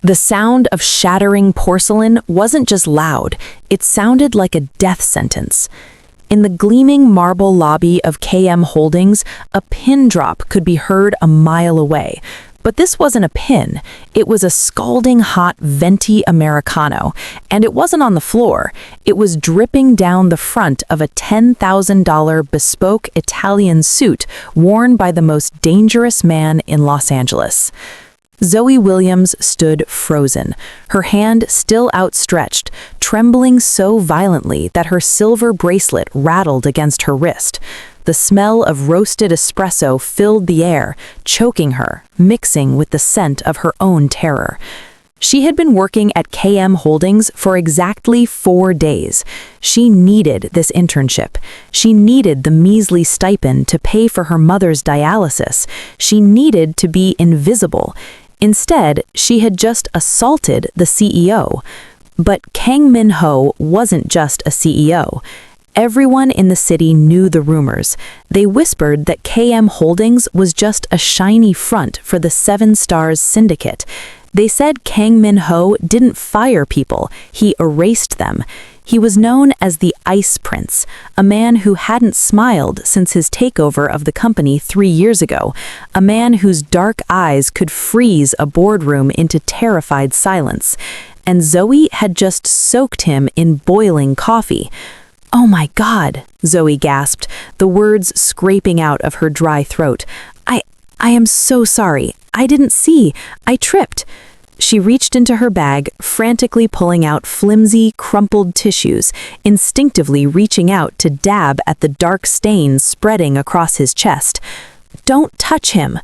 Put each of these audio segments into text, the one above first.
The sound of shattering porcelain wasn't just loud, it sounded like a death sentence. In the gleaming marble lobby of KM Holdings, a pin drop could be heard a mile away. But this wasn't a pin, it was a scalding hot venti Americano, and it wasn't on the floor, it was dripping down the front of a $10,000 bespoke Italian suit worn by the most dangerous man in Los Angeles. Zoe Williams stood frozen, her hand still outstretched, trembling so violently that her silver bracelet rattled against her wrist. The smell of roasted espresso filled the air, choking her, mixing with the scent of her own terror. She had been working at KM Holdings for exactly 4 days. She needed this internship. She needed the measly stipend to pay for her mother's dialysis. She needed to be invisible. Instead, she had just assaulted the CEO. But Kang Min-ho wasn't just a CEO. Everyone in the city knew the rumors. They whispered that KM Holdings was just a shiny front for the Seven Stars Syndicate. They said Kang Min-ho didn't fire people, he erased them. He was known as the Ice Prince, a man who hadn't smiled since his takeover of the company 3 years ago, a man whose dark eyes could freeze a boardroom into terrified silence. And Zoe had just soaked him in boiling coffee. "Oh my God," Zoe gasped, the words scraping out of her dry throat. I am so sorry. I didn't see. I tripped." She reached into her bag, frantically pulling out flimsy, crumpled tissues, instinctively reaching out to dab at the dark stains spreading across his chest. "Don't touch him."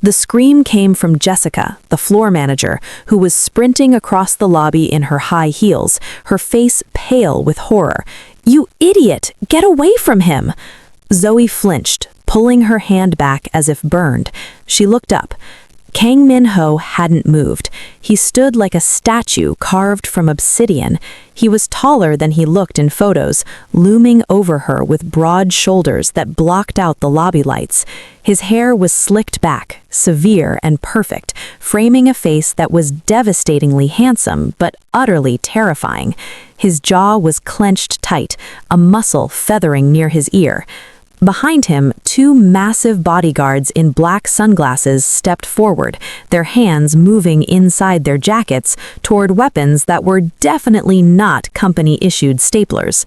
The scream came from Jessica, the floor manager, who was sprinting across the lobby in her high heels, her face pale with horror. "You idiot! Get away from him!" Zoe flinched, pulling her hand back as if burned. She looked up. Kang Min-ho hadn't moved. He stood like a statue carved from obsidian. He was taller than he looked in photos, looming over her with broad shoulders that blocked out the lobby lights. His hair was slicked back, severe and perfect, framing a face that was devastatingly handsome but utterly terrifying. His jaw was clenched tight, a muscle feathering near his ear. Behind him, 2 massive bodyguards in black sunglasses stepped forward, their hands moving inside their jackets toward weapons that were definitely not company-issued staplers.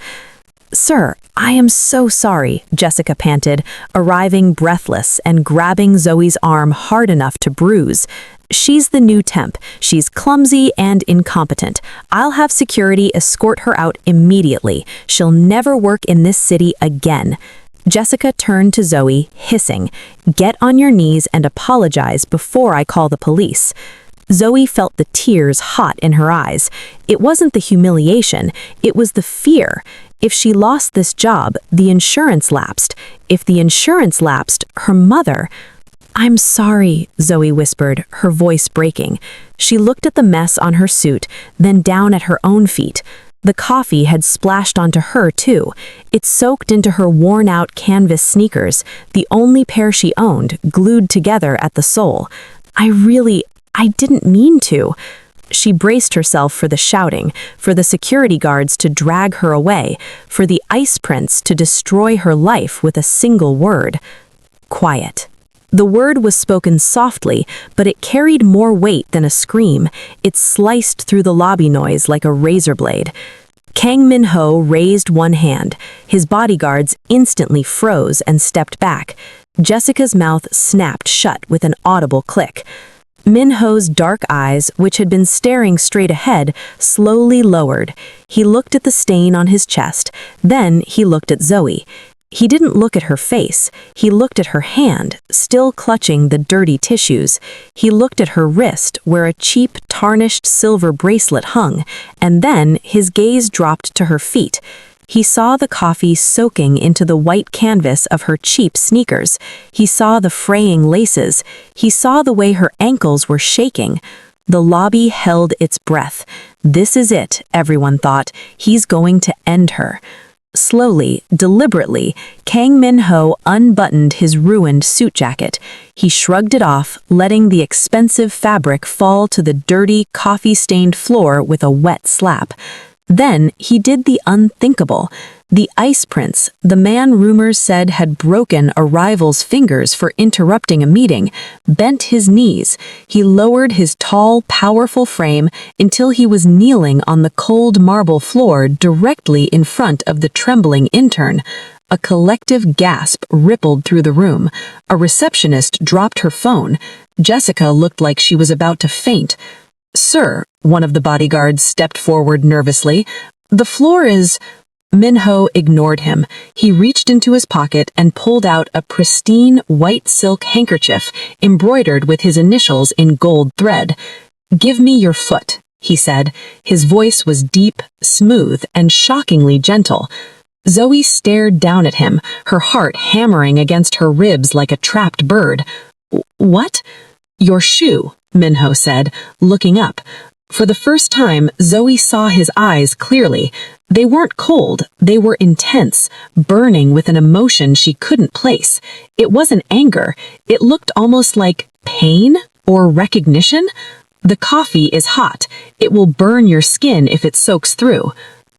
"Sir, I am so sorry," Jessica panted, arriving breathless and grabbing Zoe's arm hard enough to bruise. "She's the new temp. She's clumsy and incompetent. I'll have security escort her out immediately. She'll never work in this city again." Jessica turned to Zoe, hissing, "Get on your knees and apologize before I call the police." Zoe felt the tears hot in her eyes. It wasn't the humiliation, it was the fear. If she lost this job, the insurance lapsed. If the insurance lapsed, her mother... "I'm sorry," Zoe whispered, her voice breaking. She looked at the mess on her suit, then down at her own feet. The coffee had splashed onto her, too. It soaked into her worn-out canvas sneakers, the only pair she owned, glued together at the sole. I didn't mean to." She braced herself for the shouting, for the security guards to drag her away, for the Ice Prince to destroy her life with a single word. Quiet. The word was spoken softly, but it carried more weight than a scream. It sliced through the lobby noise like a razor blade. Kang Min-ho raised one hand. His bodyguards instantly froze and stepped back. Jessica's mouth snapped shut with an audible click. Min-ho's dark eyes, which had been staring straight ahead, slowly lowered. He looked at the stain on his chest, then he looked at Zoe. He didn't look at her face. He looked at her hand, still clutching the dirty tissues. He looked at her wrist, where a cheap, tarnished silver bracelet hung, and then his gaze dropped to her feet. He saw the coffee soaking into the white canvas of her cheap sneakers. He saw the fraying laces. He saw the way her ankles were shaking. The lobby held its breath. This is it, everyone thought. He's going to end her. Slowly, deliberately, Kang Min-ho unbuttoned his ruined suit jacket. He shrugged it off, letting the expensive fabric fall to the dirty, coffee-stained floor with a wet slap. Then he did the unthinkable. The Ice Prince, the man rumors said had broken a rival's fingers for interrupting a meeting, bent his knees. He lowered his tall, powerful frame until he was kneeling on the cold marble floor directly in front of the trembling intern. A collective gasp rippled through the room. A receptionist dropped her phone. Jessica looked like she was about to faint. "Sir," one of the bodyguards stepped forward nervously, "the floor is—" Min-ho ignored him. He reached into his pocket and pulled out a pristine white silk handkerchief embroidered with his initials in gold thread. "Give me your foot," he said. His voice was deep, smooth, and shockingly gentle. Zoe stared down at him, her heart hammering against her ribs like a trapped bird. "What?" "Your shoe," Min-ho said, looking up. For the first time, Zoe saw his eyes clearly. They weren't cold, they were intense, burning with an emotion she couldn't place. It wasn't anger, it looked almost like pain or recognition. "The coffee is hot. It will burn your skin if it soaks through."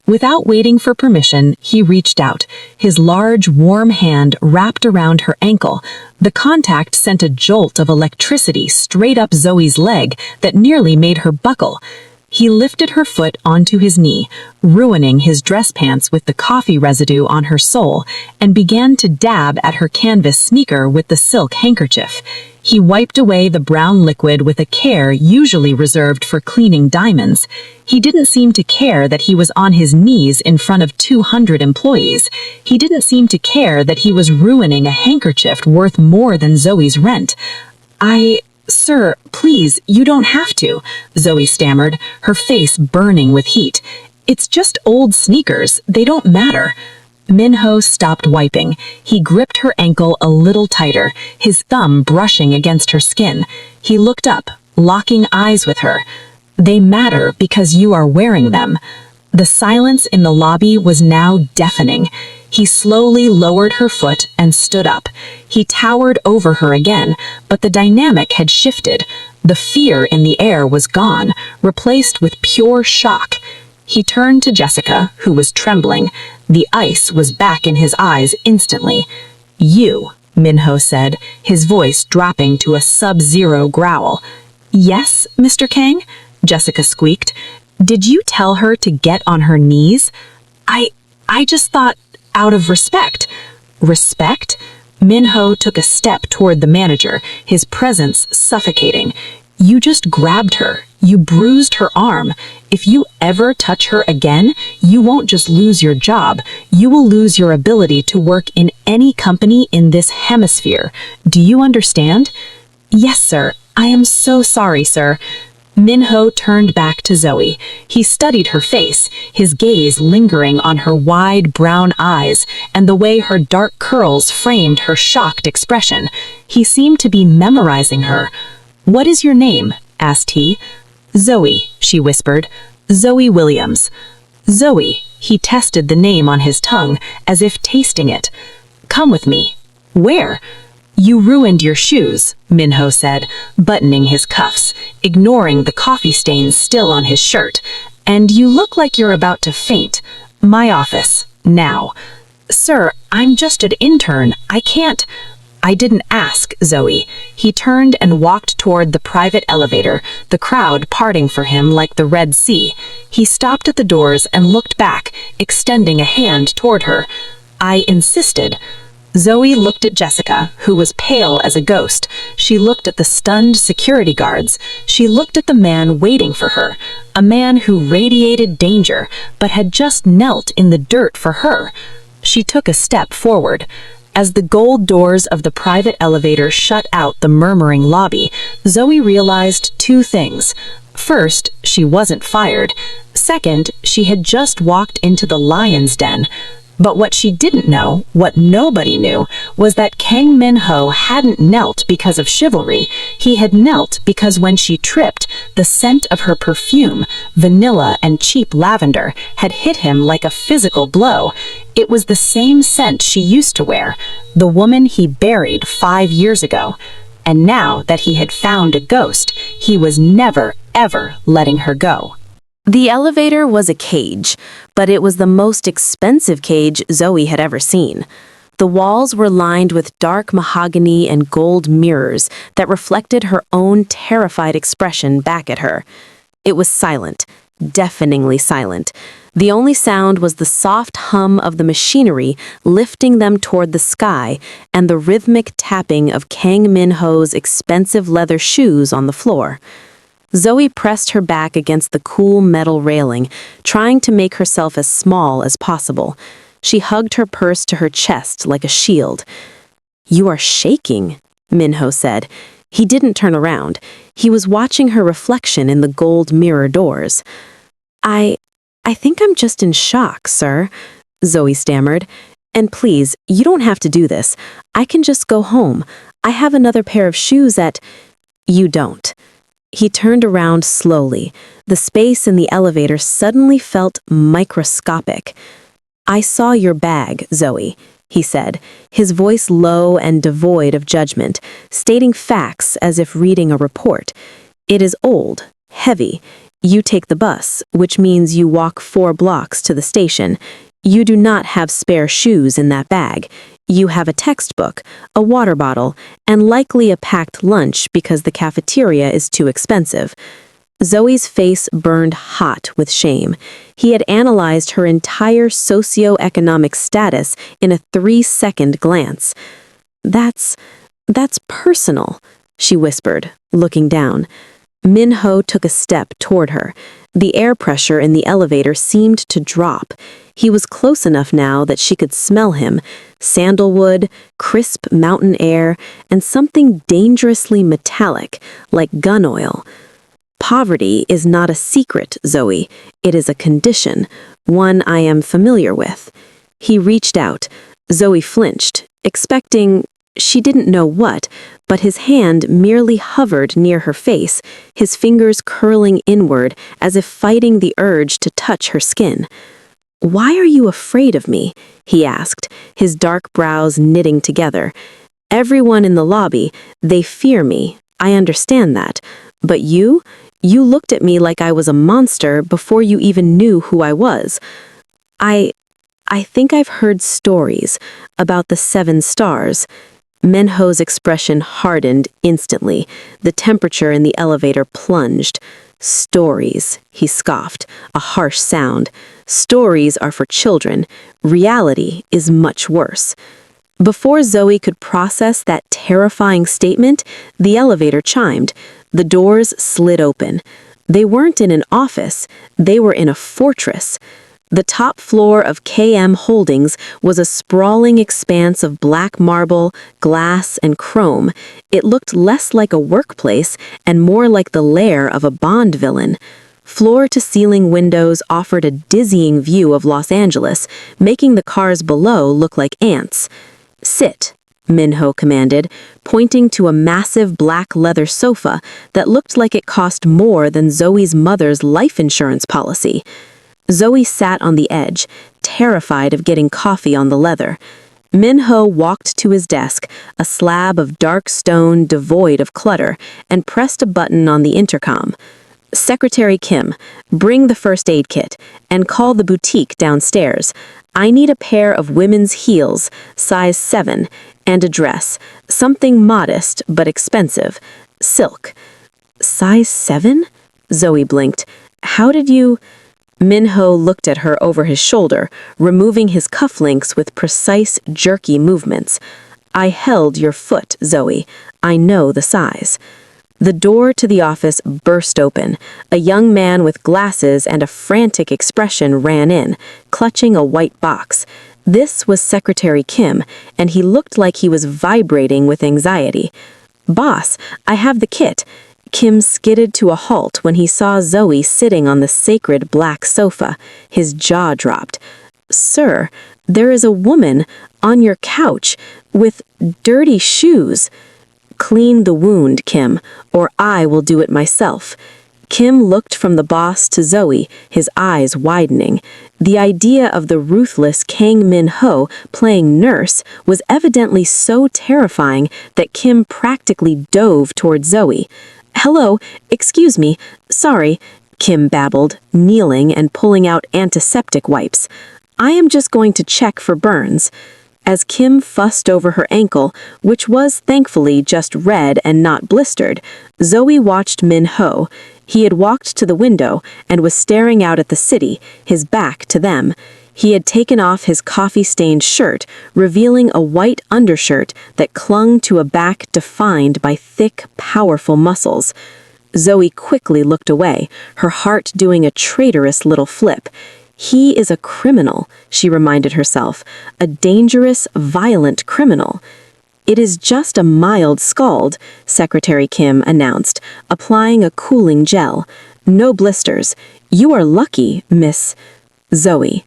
Without waiting for permission, he reached out. His large, warm hand wrapped around her ankle. The contact sent a jolt of electricity straight up Zoe's leg that nearly made her buckle. He lifted her foot onto his knee, ruining his dress pants with the coffee residue on her sole, and began to dab at her canvas sneaker with the silk handkerchief. He wiped away the brown liquid with a care usually reserved for cleaning diamonds. He didn't seem to care that he was on his knees in front of 200 employees. He didn't seem to care that he was ruining a handkerchief worth more than Zoe's rent. "Sir, please, you don't have to," Zoe stammered, her face burning with heat. "It's just old sneakers. They don't matter." Min-ho stopped wiping. He gripped her ankle a little tighter, his thumb brushing against her skin. He looked up, locking eyes with her. "They matter because you are wearing them." The silence in the lobby was now deafening. He slowly lowered her foot and stood up. He towered over her again, but the dynamic had shifted. The fear in the air was gone, replaced with pure shock. He turned to Jessica, who was trembling. The ice was back in his eyes instantly. "You," Min-ho said, his voice dropping to a sub-zero growl. "Yes, Mr. Kang?" Jessica squeaked. "Did you tell her to get on her knees?" I just thought, out of respect." "Respect?" Min-ho took a step toward the manager, his presence suffocating. "You just grabbed her. You bruised her arm. If you ever touch her again, you won't just lose your job. You will lose your ability to work in any company in this hemisphere. Do you understand?" "Yes, sir. I am so sorry, sir." Min-ho turned back to Zoe. He studied her face, his gaze lingering on her wide brown eyes and the way her dark curls framed her shocked expression. He seemed to be memorizing her. "What is your name?" asked he. "Zoe," she whispered. "Zoe Williams." "Zoe." He tested the name on his tongue, as if tasting it. "Come with me." "Where?" "You ruined your shoes," Min-ho said, buttoning his cuffs, ignoring the coffee stains still on his shirt. "And you look like you're about to faint. My office, now." "Sir, I'm just an intern. I can't—" "I didn't ask, Zoe." He turned and walked toward the private elevator, the crowd parting for him like the Red Sea. He stopped at the doors and looked back, extending a hand toward her. "I insisted." Zoe looked at Jessica, who was pale as a ghost. She looked at the stunned security guards. She looked at the man waiting for her, a man who radiated danger, but had just knelt in the dirt for her. She took a step forward. As the gold doors of the private elevator shut out the murmuring lobby, Zoe realized two things. First, she wasn't fired. Second, she had just walked into the lion's den. But what she didn't know, what nobody knew, was that Kang Min-ho hadn't knelt because of chivalry. He had knelt because when she tripped, the scent of her perfume, vanilla and cheap lavender, had hit him like a physical blow. It was the same scent she used to wear, the woman he buried 5 years ago. And now that he had found a ghost, he was never, ever letting her go. The elevator was a cage, but it was the most expensive cage Zoe had ever seen. The walls were lined with dark mahogany and gold mirrors that reflected her own terrified expression back at her. It was silent, deafeningly silent. The only sound was the soft hum of the machinery lifting them toward the sky and the rhythmic tapping of Kang Min-ho's expensive leather shoes on the floor. Zoe pressed her back against the cool metal railing, trying to make herself as small as possible. She hugged her purse to her chest like a shield. "You are shaking," Min-ho said. He didn't turn around. He was watching her reflection in the gold mirror doors. I think I'm just in shock, sir," Zoe stammered. "And please, you don't have to do this. I can just go home. I have another pair of shoes at—" "You don't." He turned around slowly. The space in the elevator suddenly felt microscopic. "I saw your bag, Zoe," he said, his voice low and devoid of judgment, stating facts as if reading a report. "It is old, heavy. You take the bus, which means you walk 4 blocks to the station. You do not have spare shoes in that bag. You have a textbook, a water bottle, and likely a packed lunch because the cafeteria is too expensive." Zoe's face burned hot with shame. He had analyzed her entire socioeconomic status in a 3-second glance. That's personal," she whispered, looking down. Min-ho took a step toward her. The air pressure in the elevator seemed to drop. He was close enough now that she could smell him, sandalwood, crisp mountain air, and something dangerously metallic, like gun oil. "Poverty is not a secret, Zoe. It is a condition, one I am familiar with." He reached out. Zoe flinched, expecting, she didn't know what, but his hand merely hovered near her face, his fingers curling inward as if fighting the urge to touch her skin. "Why are you afraid of me?" he asked, his dark brows knitting together. "Everyone in the lobby, they fear me. I understand that. But you looked at me like I was a monster before you even knew who I was. I think I've heard stories about the 7 stars. Min-ho's expression hardened instantly. The temperature in the elevator plunged. "Stories," he scoffed, a harsh sound. "Stories are for children. Reality is much worse." Before Zoe could process that terrifying statement, the elevator chimed. The doors slid open. They weren't in an office. They were in a fortress. The top floor of KM Holdings was a sprawling expanse of black marble, glass, and chrome. It looked less like a workplace and more like the lair of a Bond villain. Floor-to-ceiling windows offered a dizzying view of Los Angeles, making the cars below look like ants. "Sit," Min-ho commanded, pointing to a massive black leather sofa that looked like it cost more than Zoe's mother's life insurance policy. Zoe sat on the edge, terrified of getting coffee on the leather. Min-ho walked to his desk, a slab of dark stone devoid of clutter, and pressed a button on the intercom. "Secretary Kim, bring the first aid kit, and call the boutique downstairs. I need a pair of women's heels, size 7, and a dress, something modest but expensive. Silk." "Size 7? Zoe blinked. "How did you—" Min-ho looked at her over his shoulder, removing his cufflinks with precise, jerky movements. "I held your foot, Zoe. I know the size." The door to the office burst open. A young man with glasses and a frantic expression ran in, clutching a white box. This was Secretary Kim, and he looked like he was vibrating with anxiety. "Boss, I have the kit." Kim skidded to a halt when he saw Zoe sitting on the sacred black sofa. His jaw dropped. Sir, there is a woman on your couch with dirty shoes. Clean the wound, Kim, or I will do it myself. Kim looked from the boss to Zoe, his eyes widening. The idea of the ruthless Kang Min-ho playing nurse was evidently so terrifying that Kim practically dove toward Zoe. "Hello, excuse me, sorry," Kim babbled, kneeling and pulling out antiseptic wipes. "I am just going to check for burns." As Kim fussed over her ankle, which was thankfully just red and not blistered, Zoe watched Min-ho. He had walked to the window and was staring out at the city, his back to them. He had taken off his coffee-stained shirt, revealing a white undershirt that clung to a back defined by thick, powerful muscles. Zoe quickly looked away, her heart doing a traitorous little flip. He is a criminal, she reminded herself, a dangerous, violent criminal. "It is just a mild scald," Secretary Kim announced, applying a cooling gel. "No blisters. You are lucky, Miss Zoe."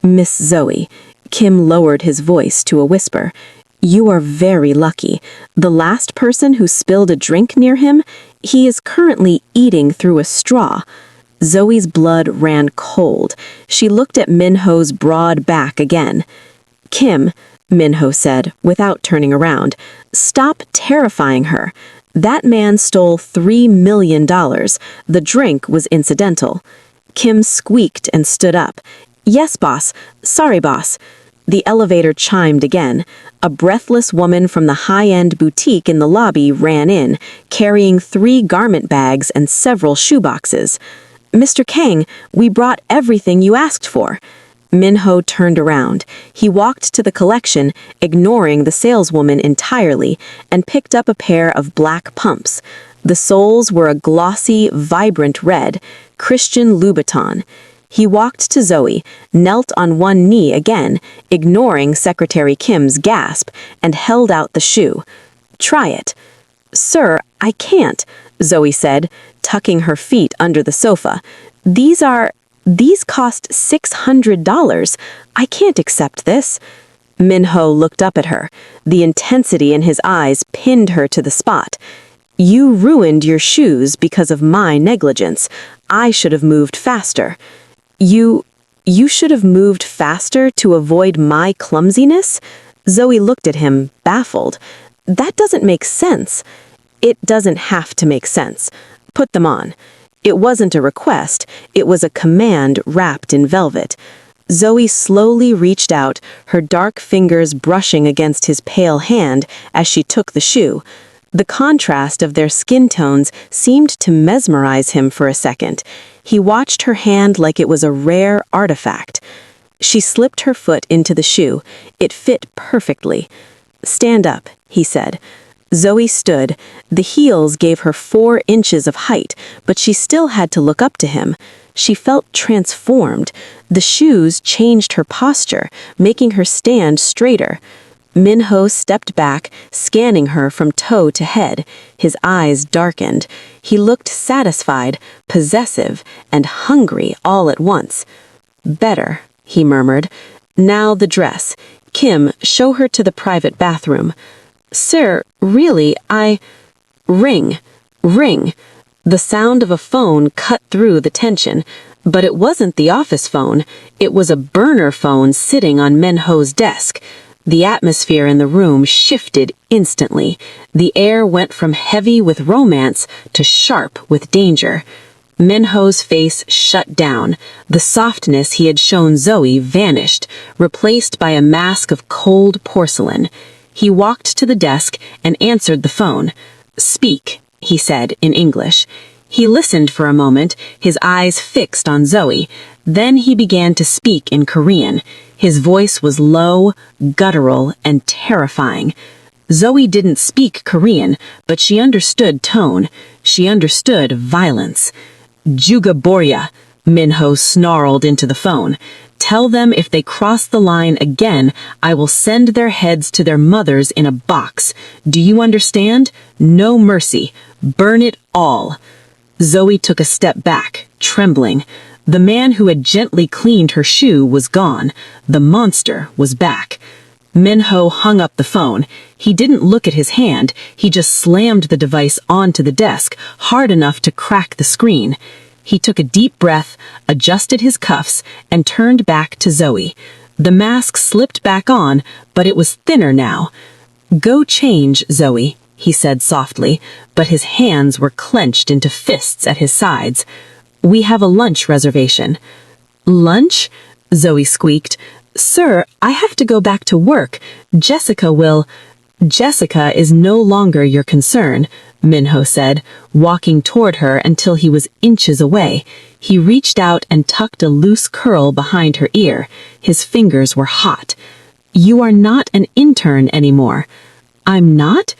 "Miss Zoe." Kim lowered his voice to a whisper. "You are very lucky. The last person who spilled a drink near him, he is currently eating through a straw." Zoe's blood ran cold. She looked at Min-ho's broad back again. "Kim," Min-ho said, without turning around, "stop terrifying her. That man stole $3 million. The drink was incidental." Kim squeaked and stood up. "Yes, boss. Sorry, boss." The elevator chimed again. A breathless woman from the high-end boutique in the lobby ran in, carrying 3 garment bags and several shoeboxes. "Mr. Kang, we brought everything you asked for." Min-ho turned around. He walked to the collection, ignoring the saleswoman entirely, and picked up a pair of black pumps. The soles were a glossy, vibrant red, Christian Louboutin. He walked to Zoe, knelt on one knee again, ignoring Secretary Kim's gasp, and held out the shoe. "Try it." "Sir, I can't," Zoe said, tucking her feet under the sofa. These cost $600. I can't accept this." Min-ho looked up at her. The intensity in his eyes pinned her to the spot. "You ruined your shoes because of my negligence. I should have moved faster." You should have moved faster to avoid my clumsiness?" Zoe looked at him, baffled. "That doesn't make sense." "It doesn't have to make sense. Put them on." It wasn't a request, it was a command wrapped in velvet. Zoe slowly reached out, her dark fingers brushing against his pale hand as she took the shoe. The contrast of their skin tones seemed to mesmerize him for a second. He watched her hand like it was a rare artifact. She slipped her foot into the shoe. It fit perfectly. "Stand up," he said. Zoe stood. The heels gave her 4 inches of height, but she still had to look up to him. She felt transformed. The shoes changed her posture, making her stand straighter. Min-ho stepped back, scanning her from toe to head. His eyes darkened. He looked satisfied, possessive, and hungry all at once. "Better," he murmured. "Now the dress. Kim, show her to the private bathroom." "Sir, really, Ring. The sound of a phone cut through the tension, but it wasn't the office phone. It was a burner phone sitting on Min-ho's desk. The atmosphere in the room shifted instantly. The air went from heavy with romance to sharp with danger. Min-ho's face shut down. The softness he had shown Zoe vanished, replaced by a mask of cold porcelain. He walked to the desk and answered the phone. "Speak," he said in English. He listened for a moment, his eyes fixed on Zoe. Then he began to speak in Korean. His voice was low, guttural, and terrifying. Zoe didn't speak Korean, but she understood tone. She understood violence. "Juga Borya," Min-ho snarled into the phone. "Tell them if they cross the line again, I will send their heads to their mothers in a box. Do you understand? No mercy. Burn it all." Zoe took a step back, trembling. The man who had gently cleaned her shoe was gone. The monster was back. Min-ho hung up the phone. He didn't look at his hand. He just slammed the device onto the desk, hard enough to crack the screen. He took a deep breath, adjusted his cuffs, and turned back to Zoe. The mask slipped back on, but it was thinner now. "Go change, Zoe," he said softly, but his hands were clenched into fists at his sides. "We have a lunch reservation." "Lunch?" Zoe squeaked. "Sir, I have to go back to work. Jessica will—" "Jessica is no longer your concern," Min-ho said, walking toward her until he was inches away. He reached out and tucked a loose curl behind her ear. His fingers were hot. "You are not an intern anymore." "I'm not?"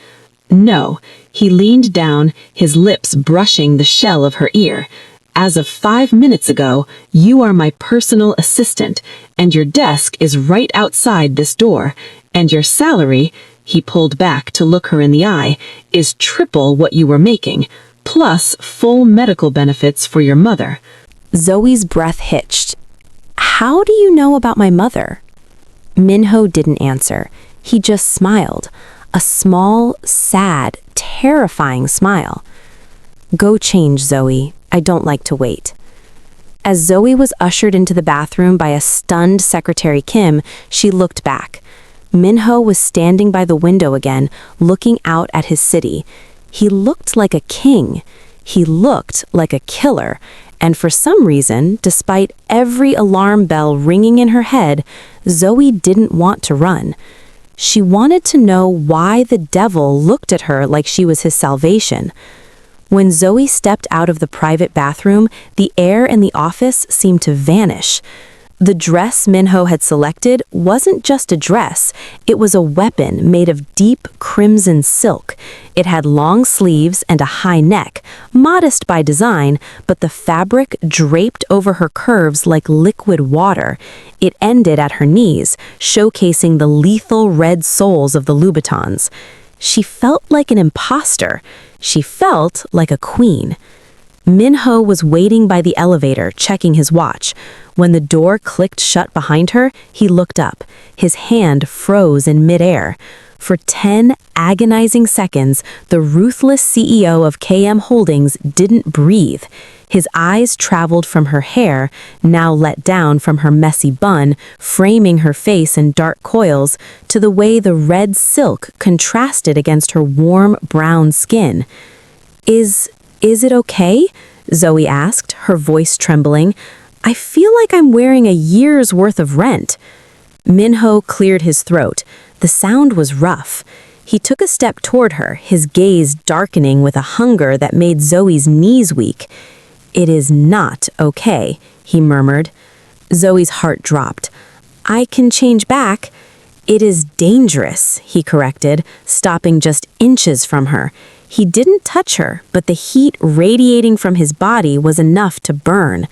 "No." He leaned down, his lips brushing the shell of her ear. "As of 5 minutes ago, you are my personal assistant, and your desk is right outside this door, and your salary," he pulled back to look her in the eye, "is triple what you were making, plus full medical benefits for your mother." Zoe's breath hitched. "How do you know about my mother?" Min-ho didn't answer. He just smiled. A small, sad, terrifying smile. "Go change, Zoe. I don't like to wait." As Zoe was ushered into the bathroom by a stunned Secretary Kim, she looked back. Min-ho was standing by the window again, looking out at his city. He looked like a king. He looked like a killer. And for some reason, despite every alarm bell ringing in her head, Zoe didn't want to run. She wanted to know why the devil looked at her like she was his salvation. When Zoe stepped out of the private bathroom, the air in the office seemed to vanish. The dress Min-ho had selected wasn't just a dress, it was a weapon made of deep crimson silk. It had long sleeves and a high neck, modest by design, but the fabric draped over her curves like liquid water. It ended at her knees, showcasing the lethal red soles of the Louboutins. She felt like an imposter. She felt like a queen. Min-ho was waiting by the elevator, checking his watch. When the door clicked shut behind her, he looked up. His hand froze in midair. For 10 agonizing seconds, the ruthless CEO of KM Holdings didn't breathe. His eyes traveled from her hair, now let down from her messy bun, framing her face in dark coils, to the way the red silk contrasted against her warm brown skin. Is it okay?" Zoe asked, her voice trembling. "I feel like I'm wearing a year's worth of rent." Min-ho cleared his throat. The sound was rough. He took a step toward her, his gaze darkening with a hunger that made Zoe's knees weak. "It is not okay," he murmured. Zoe's heart dropped. "I can change back." "It is dangerous," he corrected, stopping just inches from her. He didn't touch her, but the heat radiating from his body was enough to burn.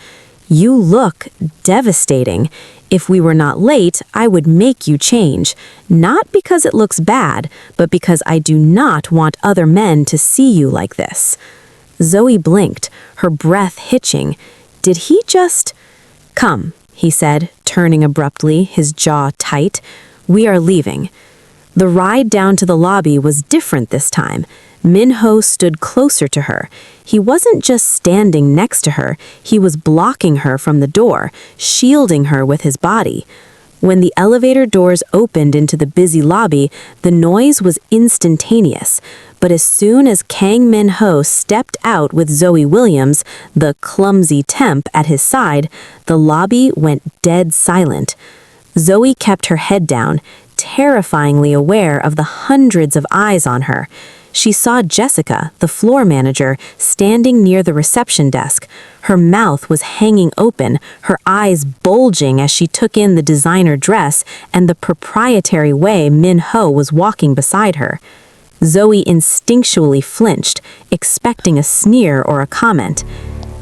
"You look devastating. If we were not late, I would make you change. Not because it looks bad, but because I do not want other men to see you like this." Zoe blinked, her breath hitching. Did he just— "Come," he said, turning abruptly, his jaw tight. "We are leaving." The ride down to the lobby was different this time. Min-ho stood closer to her. He wasn't just standing next to her, he was blocking her from the door, shielding her with his body. When the elevator doors opened into the busy lobby, the noise was instantaneous. But as soon as Kang Min-ho stepped out with Zoe Williams, the clumsy temp at his side, the lobby went dead silent. Zoe kept her head down, terrifyingly aware of the hundreds of eyes on her. She saw Jessica, the floor manager, standing near the reception desk. Her mouth was hanging open, her eyes bulging as she took in the designer dress and the proprietary way Min-ho was walking beside her. Zoe instinctually flinched, expecting a sneer or a comment.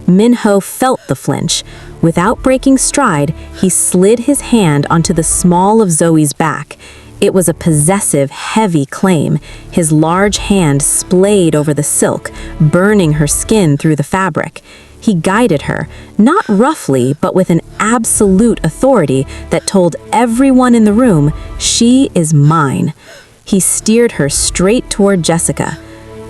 Min-ho felt the flinch. Without breaking stride, he slid his hand onto the small of Zoe's back. It was a possessive, heavy claim. His large hand splayed over the silk, burning her skin through the fabric. He guided her, not roughly, but with an absolute authority that told everyone in the room, she is mine. He steered her straight toward Jessica.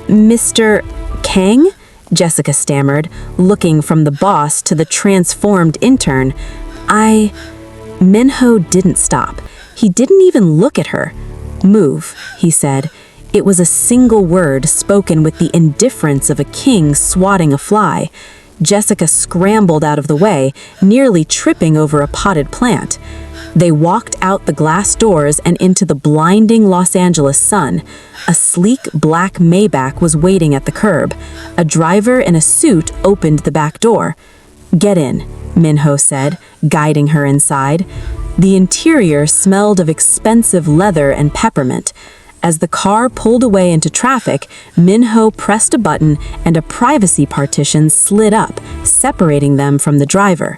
"Mr. Kang?" Jessica stammered, looking from the boss to the transformed intern. Min-ho didn't stop. He didn't even look at her. "Move," he said. It was a single word spoken with the indifference of a king swatting a fly. Jessica scrambled out of the way, nearly tripping over a potted plant. They walked out the glass doors and into the blinding Los Angeles sun. A sleek black Maybach was waiting at the curb. A driver in a suit opened the back door. "Get in," Min-ho said, guiding her inside. The interior smelled of expensive leather and peppermint. As the car pulled away into traffic, Min-ho pressed a button and a privacy partition slid up, separating them from the driver.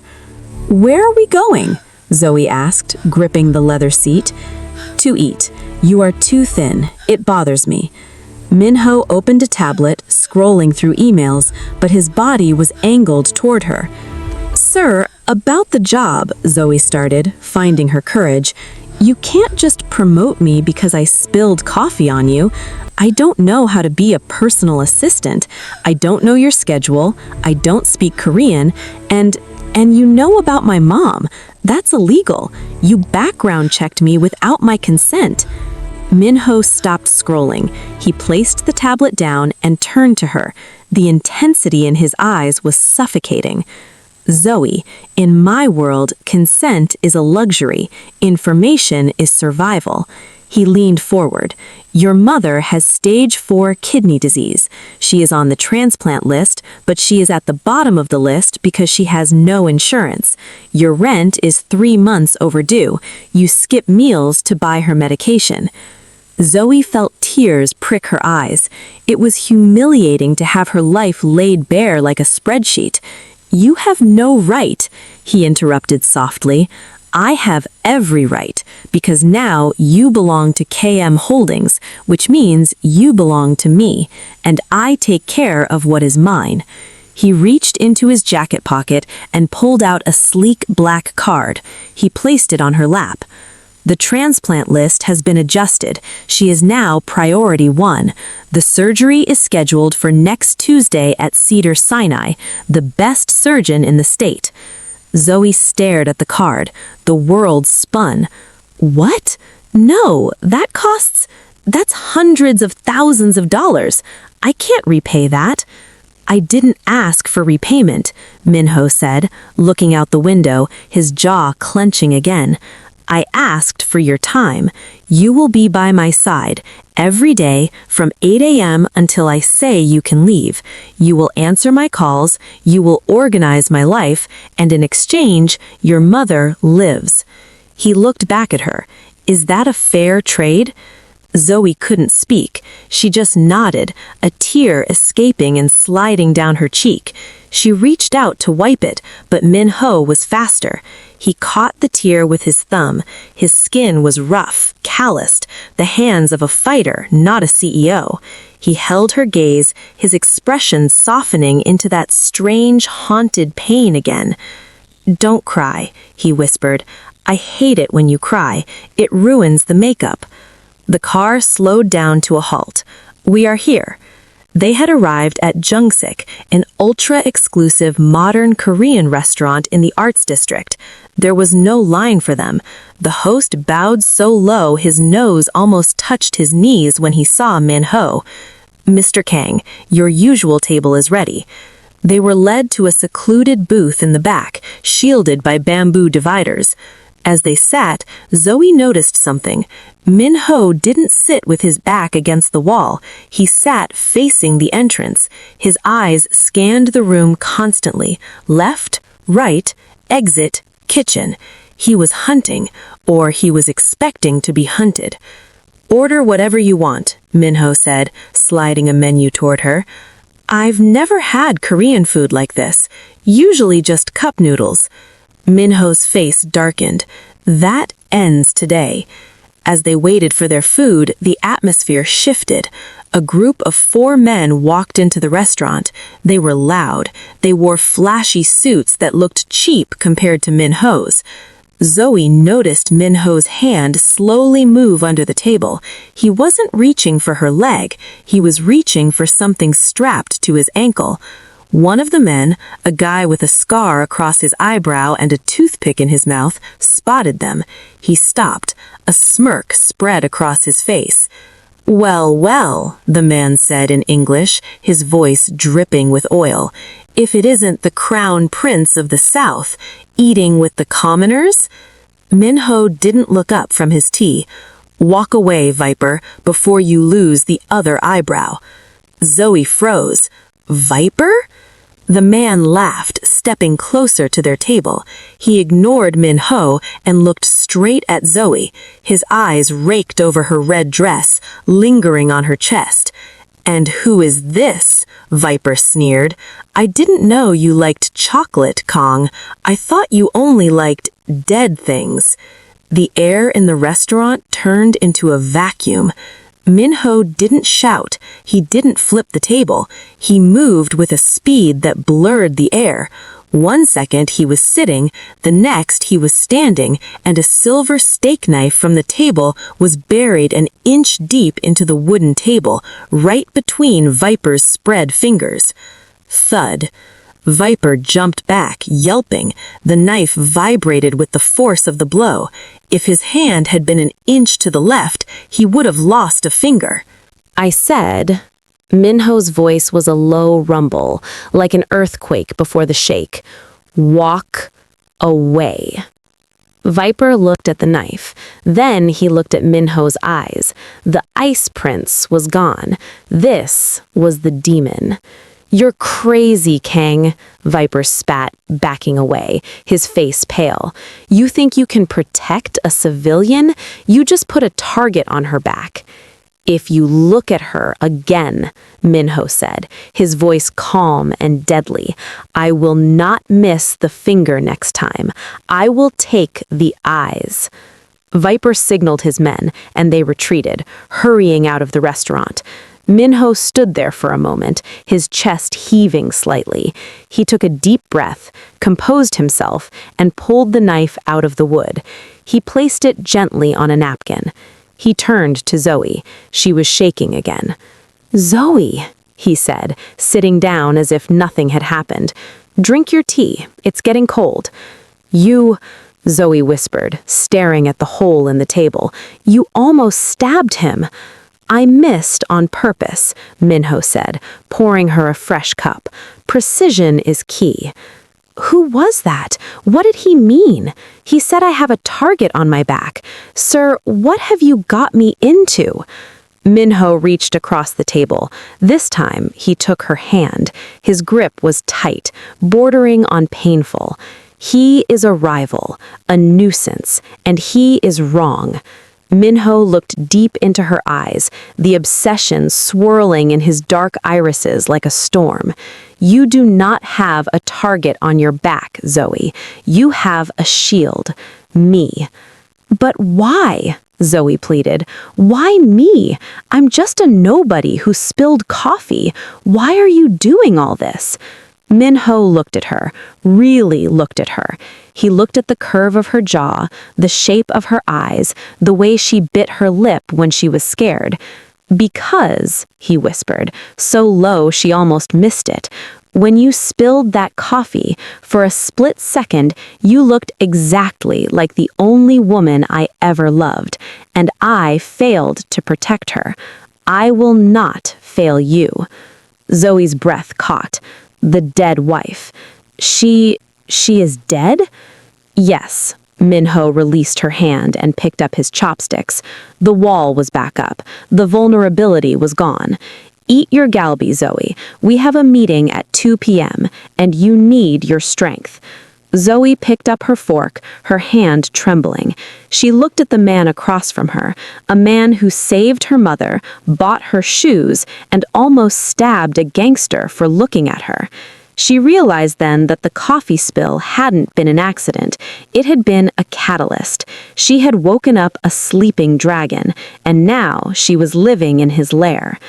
"Where are we going?" Zoe asked, gripping the leather seat. "To eat. You are too thin. It bothers me." Min-ho opened a tablet, scrolling through emails, but his body was angled toward her. "Sir, about the job," Zoe started, finding her courage. "You can't just promote me because I spilled coffee on you. I don't know how to be a personal assistant. I don't know your schedule. I don't speak Korean. And you know about my mom. That's illegal. You background checked me without my consent." Min-ho stopped scrolling. He placed the tablet down and turned to her. The intensity in his eyes was suffocating. "Zoe, in my world, consent is a luxury. Information is survival." He leaned forward. "Your mother has stage 4 kidney disease. She is on the transplant list, but she is at the bottom of the list because she has no insurance. Your rent is 3 months overdue. You skip meals to buy her medication." Zoe felt tears prick her eyes. It was humiliating to have her life laid bare like a spreadsheet. "You have no right," he interrupted softly. "I have every right, because now you belong to KM Holdings, which means you belong to me, and I take care of what is mine." He reached into his jacket pocket and pulled out a sleek black card. He placed it on her lap. "The transplant list has been adjusted. She is now priority 1. The surgery is scheduled for next Tuesday at Cedars-Sinai, the best surgeon in the state." Zoe stared at the card. The world spun. "What? No, that's hundreds of thousands of dollars. I can't repay that." "I didn't ask for repayment," Min-ho said, looking out the window, his jaw clenching again. "I asked for your time. You will be by my side every day from 8 a.m. until I say you can leave. You will answer my calls, you will organize my life, and in exchange, your mother lives." He looked back at her. "Is that a fair trade?" Zoe couldn't speak. She just nodded, a tear escaping and sliding down her cheek. She reached out to wipe it, but Min-ho was faster. He caught the tear with his thumb. His skin was rough, calloused, the hands of a fighter, not a CEO. He held her gaze, his expression softening into that strange, haunted pain again. "Don't cry," he whispered. "I hate it when you cry. It ruins the makeup." The car slowed down to a halt. "We are here." They had arrived at Jungsik, an ultra-exclusive modern Korean restaurant in the Arts District. There was no line for them. The host bowed so low his nose almost touched his knees when he saw Min-ho. "Mr. Kang, your usual table is ready." They were led to a secluded booth in the back, shielded by bamboo dividers. As they sat, Zoe noticed something. Min-ho didn't sit with his back against the wall. He sat facing the entrance. His eyes scanned the room constantly. Left, right, exit, kitchen. He was hunting, or he was expecting to be hunted. "Order whatever you want," Min-ho said, sliding a menu toward her. "I've never had Korean food like this. Usually just cup noodles." Min-ho's face darkened. "That ends today." As they waited for their food, the atmosphere shifted. A group of 4 men walked into the restaurant. They were loud. They wore flashy suits that looked cheap compared to Min-ho's. Zoe noticed Min-ho's hand slowly move under the table. He wasn't reaching for her leg. He was reaching for something strapped to his ankle. One of the men, a guy with a scar across his eyebrow and a toothpick in his mouth, spotted them. He stopped. A smirk spread across his face. "Well, well," the man said in English, his voice dripping with oil. "If it isn't the crown prince of the South, eating with the commoners?" Min-ho didn't look up from his tea. "Walk away, Viper, before you lose the other eyebrow." Zoe froze. "Viper?" The man laughed, stepping closer to their table. He ignored Min-ho and looked straight at Zoe. His eyes raked over her red dress, lingering on her chest. "And who is this?" Viper sneered. "I didn't know you liked chocolate, Kang. I thought you only liked dead things." The air in the restaurant turned into a vacuum. Min-ho didn't shout. He didn't flip the table. He moved with a speed that blurred the air. One second he was sitting, the next he was standing, and a silver steak knife from the table was buried an inch deep into the wooden table, right between Viper's spread fingers. Thud. Viper jumped back, yelping. The knife vibrated with the force of the blow. If his hand had been an inch to the left, he would have lost a finger. I said. Min-ho's voice was a low rumble, like an earthquake before the shake. "Walk away." Viper looked at the knife. Then he looked at Min-ho's eyes. The ice prince was gone. This was the demon. "You're crazy, Kang," Viper spat, backing away, his face pale. "You think you can protect a civilian? You just put a target on her back." "If you look at her again," Min-ho said, his voice calm and deadly, "I will not miss the finger next time. I will take the eyes." Viper signaled his men, and they retreated, hurrying out of the restaurant. Min-ho stood there for a moment, his chest heaving slightly. He took a deep breath, composed himself, and pulled the knife out of the wood. He placed it gently on a napkin. He turned to Zoe. She was shaking again. "Zoe," he said, sitting down as if nothing had happened. "Drink your tea. It's getting cold." "You," Zoe whispered, staring at the hole in the table. "You almost stabbed him." "I missed on purpose," Min-ho said, pouring her a fresh cup. "Precision is key." "Who was that? What did he mean? He said I have a target on my back. Sir, what have you got me into?" Min-ho reached across the table. This time, he took her hand. His grip was tight, bordering on painful. "He is a rival, a nuisance, and he is wrong." Min-ho looked deep into her eyes, the obsession swirling in his dark irises like a storm. "You do not have a target on your back, Zoe. You have a shield. Me." "But why?" Zoe pleaded. "Why me? I'm just a nobody who spilled coffee. Why are you doing all this?" Min-ho looked at her, really looked at her. He looked at the curve of her jaw, the shape of her eyes, the way she bit her lip when she was scared. "Because," he whispered, so low she almost missed it, "when you spilled that coffee, for a split second, you looked exactly like the only woman I ever loved, and I failed to protect her. I will not fail you." Zoe's breath caught. The dead wife. She is dead?" "Yes." Min-ho released her hand and picked up his chopsticks. The wall was back up. The vulnerability was gone. "Eat your galbi, Zoe. We have a meeting at 2 p.m., and you need your strength." Zoe picked up her fork, her hand trembling. She looked at the man across from her, a man who saved her mother, bought her shoes, and almost stabbed a gangster for looking at her. She realized then that the coffee spill hadn't been an accident. It had been a catalyst. She had woken up a sleeping dragon, and now she was living in his lair.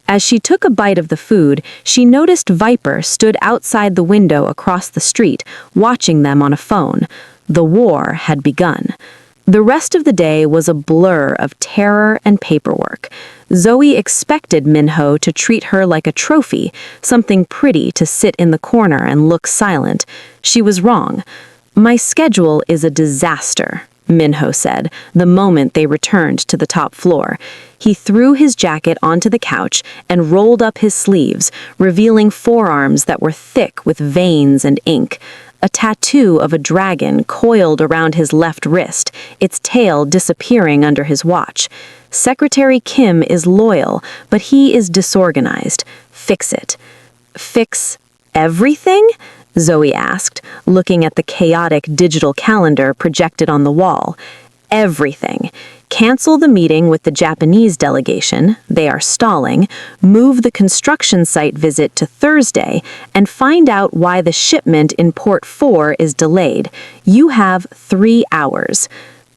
As she took a bite of the food, she noticed Viper stood outside the window across the street, watching them on a phone. The war had begun. The rest of the day was a blur of terror and paperwork. Zoe expected Min-ho to treat her like a trophy, something pretty to sit in the corner and look silent. She was wrong. "My schedule is a disaster," Min-ho said, the moment they returned to the top floor. He threw his jacket onto the couch and rolled up his sleeves, revealing forearms that were thick with veins and ink. A tattoo of a dragon coiled around his left wrist, its tail disappearing under his watch. "Secretary Kim is loyal, but he is disorganized. Fix it." "Fix everything?" Zoe asked, looking at the chaotic digital calendar projected on the wall. "Everything. Cancel the meeting with the Japanese delegation, they are stalling, move the construction site visit to Thursday, and find out why the shipment in Port 4 is delayed. You have 3 hours.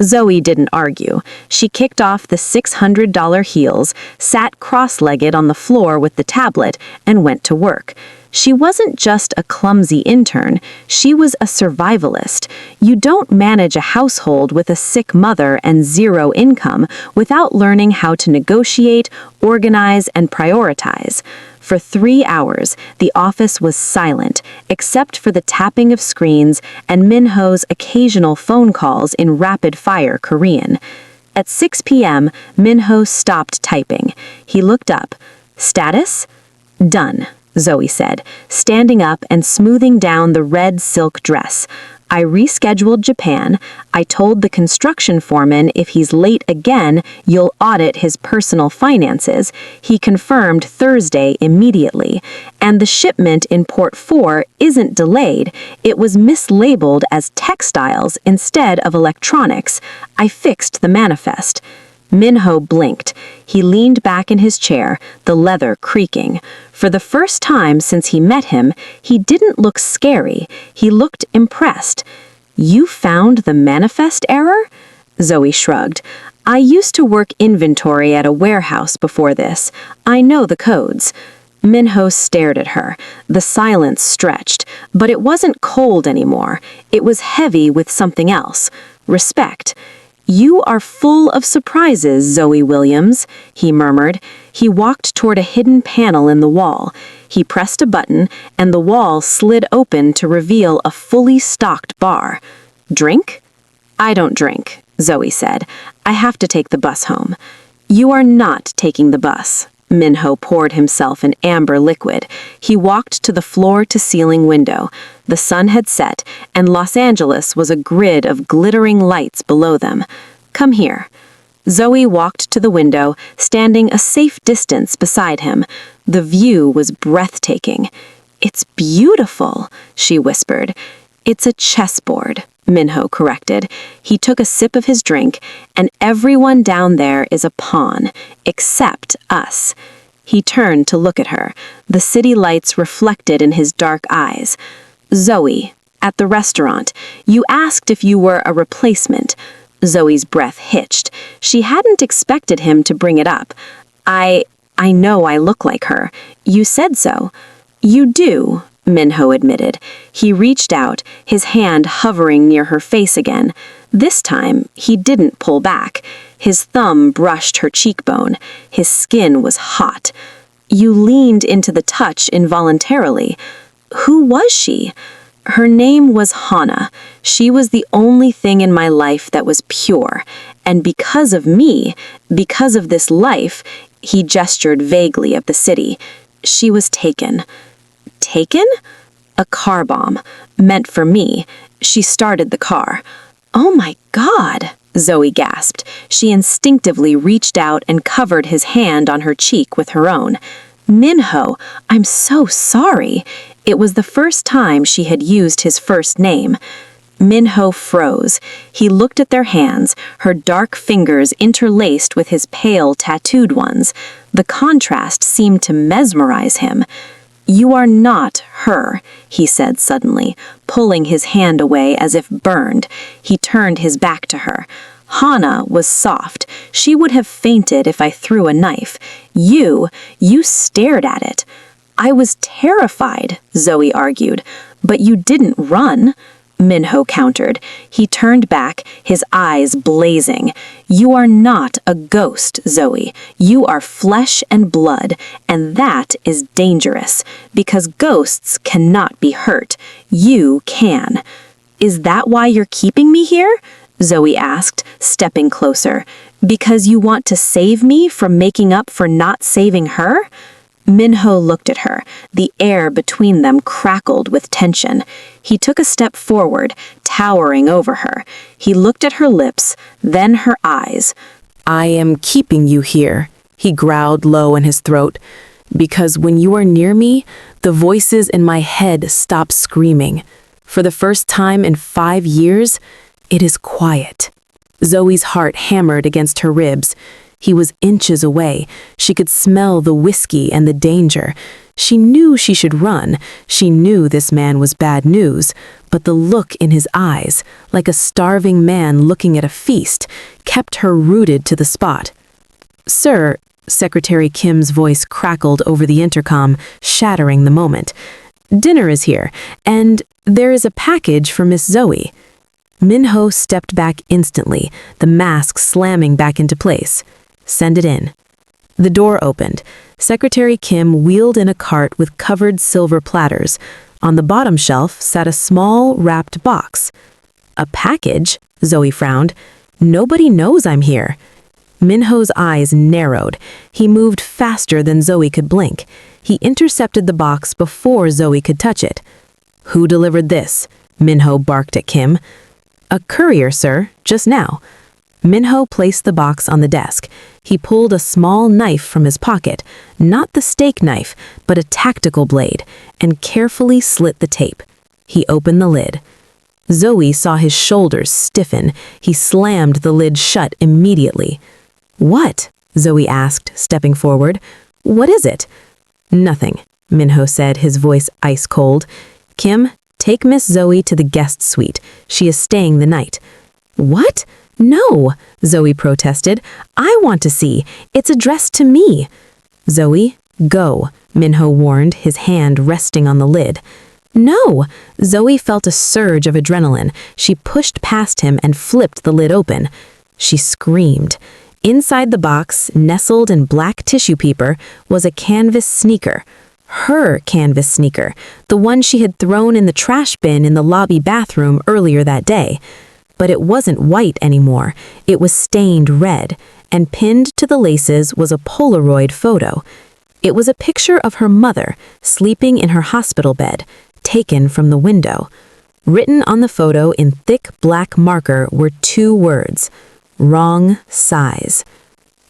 Zoe didn't argue. She kicked off the $600 heels, sat cross-legged on the floor with the tablet, and went to work. She wasn't just a clumsy intern, she was a survivalist. You don't manage a household with a sick mother and zero income without learning how to negotiate, organize, and prioritize. For 3 hours, the office was silent, except for the tapping of screens and Min-ho's occasional phone calls in rapid-fire Korean. At 6 p.m., Min-ho stopped typing. He looked up. "Status? Done," Zoe said, standing up and smoothing down the red silk dress. "I rescheduled Japan. I told the construction foreman if he's late again, you'll audit his personal finances. He confirmed Thursday immediately. And the shipment in Port 4 isn't delayed. It was mislabeled as textiles instead of electronics. I fixed the manifest." Min-ho blinked. He leaned back in his chair, the leather creaking. For the first time since he met him, he didn't look scary. He looked impressed. "You found the manifest error?" Zoe shrugged. "I used to work inventory at a warehouse before this. I know the codes." Min-ho stared at her. The silence stretched, but it wasn't cold anymore. It was heavy with something else. Respect. "You are full of surprises, Zoe Williams," he murmured. He walked toward a hidden panel in the wall. He pressed a button, and the wall slid open to reveal a fully stocked bar. "Drink?" "I don't drink," Zoe said. "I have to take the bus home." "You are not taking the bus." Min-ho poured himself an amber liquid. He walked to the floor-to-ceiling window. The sun had set, and Los Angeles was a grid of glittering lights below them. "Come here." Zoe walked to the window, standing a safe distance beside him. The view was breathtaking. "It's beautiful," she whispered. "It's a chessboard," Min-ho corrected. He took a sip of his drink, "and everyone down there is a pawn, except us." He turned to look at her, the city lights reflected in his dark eyes. "Zoe, at the restaurant, you asked if you were a replacement." Zoe's breath hitched. She hadn't expected him to bring it up. I know I look like her. You said so." "You do," Min-ho admitted. He reached out, his hand hovering near her face again. This time, he didn't pull back. His thumb brushed her cheekbone. His skin was hot. "You leaned into the touch involuntarily. Who was she?" "Her name was Hana. She was the only thing in my life that was pure. And because of me, because of this life," he gestured vaguely at the city, "she was taken." "Taken?" "A car bomb. Meant for me. She started the car." "Oh my God!" Zoe gasped. She instinctively reached out and covered his hand on her cheek with her own. "Min-ho, I'm so sorry." It was the first time she had used his first name. Min-ho froze. He looked at their hands, her dark fingers interlaced with his pale, tattooed ones. The contrast seemed to mesmerize him. You are not her, he said suddenly, pulling his hand away as if burned. He turned his back to her. Hana was soft. She would have fainted if I threw a knife. You stared at it. I was terrified, Zoe argued. But you didn't run, Min-ho countered. He turned back, his eyes blazing. You are not a ghost, Zoe. You are flesh and blood, and that is dangerous, because ghosts cannot be hurt. You can. Is that why you're keeping me here? Zoe asked, stepping closer. Because you want to save me from making up for not saving her? Min-ho looked at her. The air between them crackled with tension. He took a step forward, towering over her. He looked at her lips, then her eyes. I am keeping you here, he growled low in his throat, because when you are near me, the voices in my head stop screaming. For the first time in 5 years, it is quiet. Zoe's heart hammered against her ribs. He was inches away. She could smell the whiskey and the danger. She knew she should run. She knew this man was bad news. But the look in his eyes, like a starving man looking at a feast, kept her rooted to the spot. Sir, Secretary Kim's voice crackled over the intercom, shattering the moment. Dinner is here, and there is a package for Miss Zoe. Min-ho stepped back instantly, the mask slamming back into place. Send it in. The door opened. Secretary Kim wheeled in a cart with covered silver platters. On the bottom shelf sat a small, wrapped box. A package? Zoe frowned. Nobody knows I'm here. Min-ho's eyes narrowed. He moved faster than Zoe could blink. He intercepted the box before Zoe could touch it. Who delivered this? Min-ho barked at Kim. A courier, sir, just now. Min-ho placed the box on the desk. He pulled a small knife from his pocket, not the steak knife, but a tactical blade, and carefully slit the tape. He opened the lid. Zoe saw his shoulders stiffen. He slammed the lid shut immediately. What? Zoe asked, stepping forward. What is it? Nothing, Min-ho said, his voice ice cold. Kim, take Miss Zoe to the guest suite. She is staying the night. What? No, Zoe protested. I want to see. It's addressed to me. Zoe, go, Min-ho warned, his hand resting on the lid. No! Zoe felt a surge of adrenaline. She pushed past him and flipped the lid open. She screamed. Inside the box, nestled in black tissue paper, was a canvas sneaker. Her canvas sneaker, the one she had thrown in the trash bin in the lobby bathroom earlier that day. But it wasn't white anymore. It was stained red, and pinned to the laces was a Polaroid photo. It was a picture of her mother, sleeping in her hospital bed, taken from the window. Written on the photo in thick black marker were 2 words, wrong size.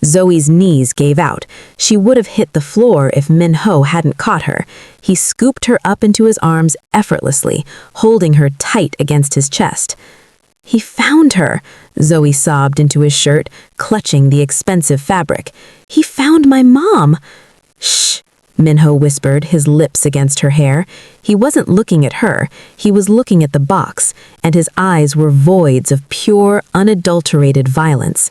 Zoe's knees gave out. She would have hit the floor if Min-ho hadn't caught her. He scooped her up into his arms effortlessly, holding her tight against his chest. He found her, Zoe sobbed into his shirt, clutching the expensive fabric. He found my mom. Shh, Min-ho whispered, his lips against her hair. He wasn't looking at her. He was looking at the box, and his eyes were voids of pure, unadulterated violence.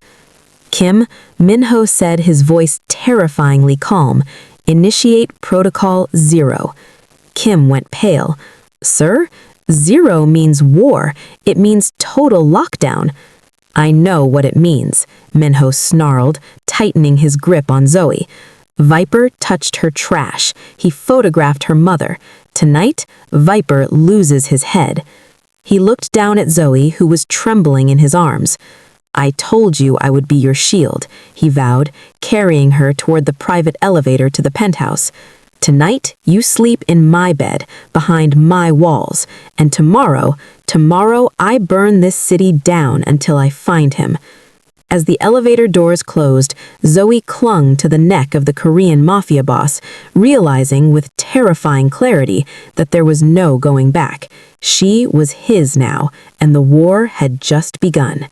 Kim, Min-ho said, his voice terrifyingly calm. Initiate Protocol 0. Kim went pale. Sir? 0 means war. It means total lockdown. I know what it means, Min-ho snarled, tightening his grip on Zoe. Viper touched her trash. He photographed her mother. Tonight, Viper loses his head. He looked down at Zoe, who was trembling in his arms. I told you I would be your shield, he vowed, carrying her toward the private elevator to the penthouse. Tonight, you sleep in my bed, behind my walls, and tomorrow I burn this city down until I find him. As the elevator doors closed, Zoe clung to the neck of the Korean Mafia boss, realizing with terrifying clarity that there was no going back. She was his now, and the war had just begun.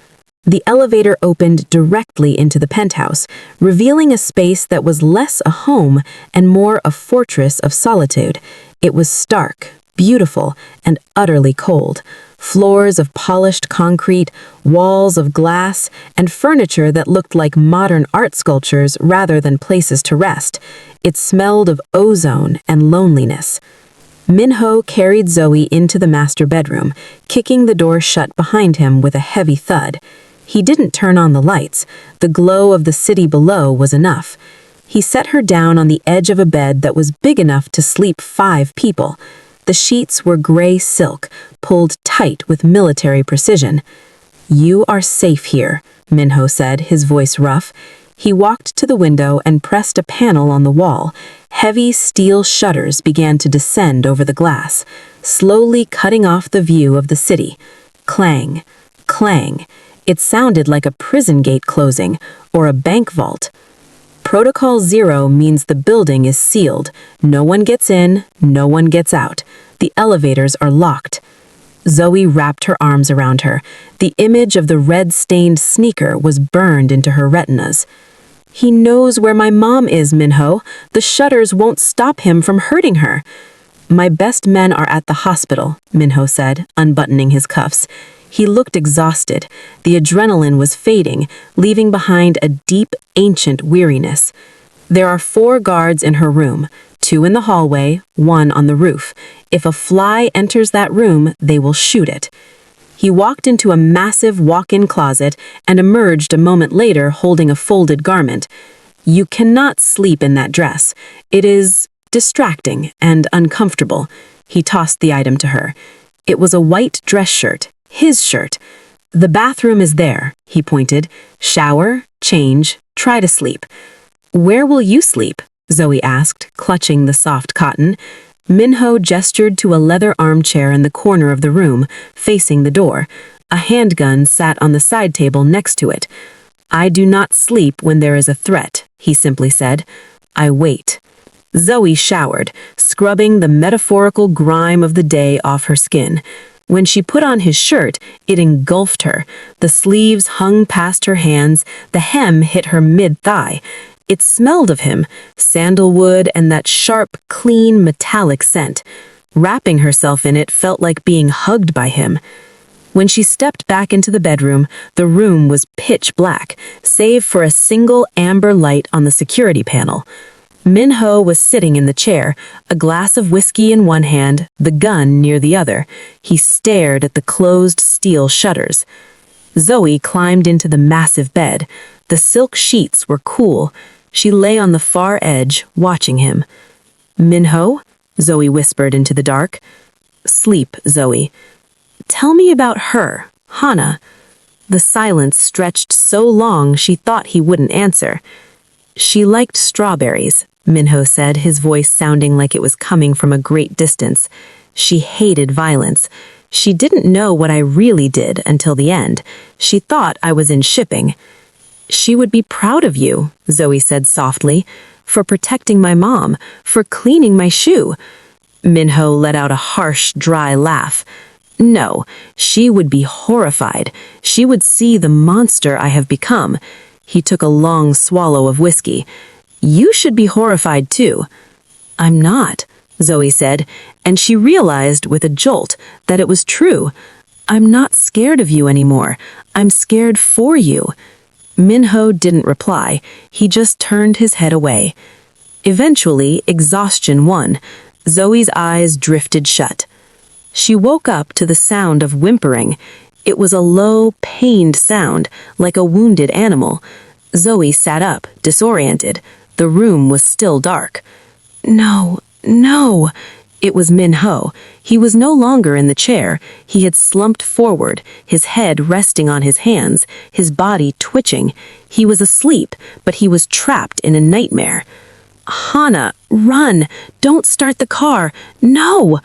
The elevator opened directly into the penthouse, revealing a space that was less a home and more a fortress of solitude. It was stark, beautiful, and utterly cold. Floors of polished concrete, walls of glass, and furniture that looked like modern art sculptures rather than places to rest. It smelled of ozone and loneliness. Min-ho carried Zoe into the master bedroom, kicking the door shut behind him with a heavy thud. He didn't turn on the lights. The glow of the city below was enough. He set her down on the edge of a bed that was big enough to sleep 5 people. The sheets were gray silk, pulled tight with military precision. "You are safe here," Min-ho said, his voice rough. He walked to the window and pressed a panel on the wall. Heavy steel shutters began to descend over the glass, slowly cutting off the view of the city. Clang, clang. It sounded like a prison gate closing or a bank vault. Protocol 0 means the building is sealed. No one gets in, no one gets out. The elevators are locked. Zoe wrapped her arms around her. The image of the red-stained sneaker was burned into her retinas. "He knows where my mom is, Min-ho. The shutters won't stop him from hurting her." "My best men are at the hospital," Min-ho said, unbuttoning his cuffs. He looked exhausted. The adrenaline was fading, leaving behind a deep, ancient weariness. "There are 4 guards in her room, 2 in the hallway, 1 on the roof. If a fly enters that room, they will shoot it." He walked into a massive walk-in closet and emerged a moment later holding a folded garment. "You cannot sleep in that dress. It is distracting and uncomfortable." He tossed the item to her. It was a white dress shirt. His shirt. "The bathroom is there," he pointed. "Shower, change, try to sleep." "Where will you sleep?" Zoe asked, clutching the soft cotton. Min-ho gestured to a leather armchair in the corner of the room, facing the door. A handgun sat on the side table next to it. "I do not sleep when there is a threat," he simply said. "I wait." Zoe showered, scrubbing the metaphorical grime of the day off her skin. When she put on his shirt, it engulfed her. The sleeves hung past her hands, the hem hit her mid-thigh. It smelled of him, sandalwood and that sharp, clean, metallic scent. Wrapping herself in it felt like being hugged by him. When she stepped back into the bedroom, the room was pitch black, save for a single amber light on the security panel. Min-ho was sitting in the chair, a glass of whiskey in one hand, the gun near the other. He stared at the closed steel shutters. Zoe climbed into the massive bed. The silk sheets were cool. She lay on the far edge, watching him. "Min-ho?" Zoe whispered into the dark. "Sleep, Zoe." "Tell me about her, Hana." The silence stretched so long she thought he wouldn't answer. "She liked strawberries," Min-ho said, his voice sounding like it was coming from a great distance. "She hated violence. She didn't know what I really did until the end. She thought I was in shipping." "She would be proud of you," Zoe said softly, "for protecting my mom, for cleaning my shoe." Min-ho let out a harsh, dry laugh. "No, she would be horrified. She would see the monster I have become." He took a long swallow of whiskey. "You should be horrified too." "I'm not," Zoe said, and she realized with a jolt that it was true. "I'm not scared of you anymore. I'm scared for you." Min-ho didn't reply. He just turned his head away. Eventually, exhaustion won. Zoe's eyes drifted shut. She woke up to the sound of whimpering. It was a low, pained sound, like a wounded animal. Zoe sat up, disoriented. The room was still dark. "No, no." It was Min-ho. He was no longer in the chair. He had slumped forward, his head resting on his hands, his body twitching. He was asleep, but he was trapped in a nightmare. "Hana, run! Don't start the car! No!"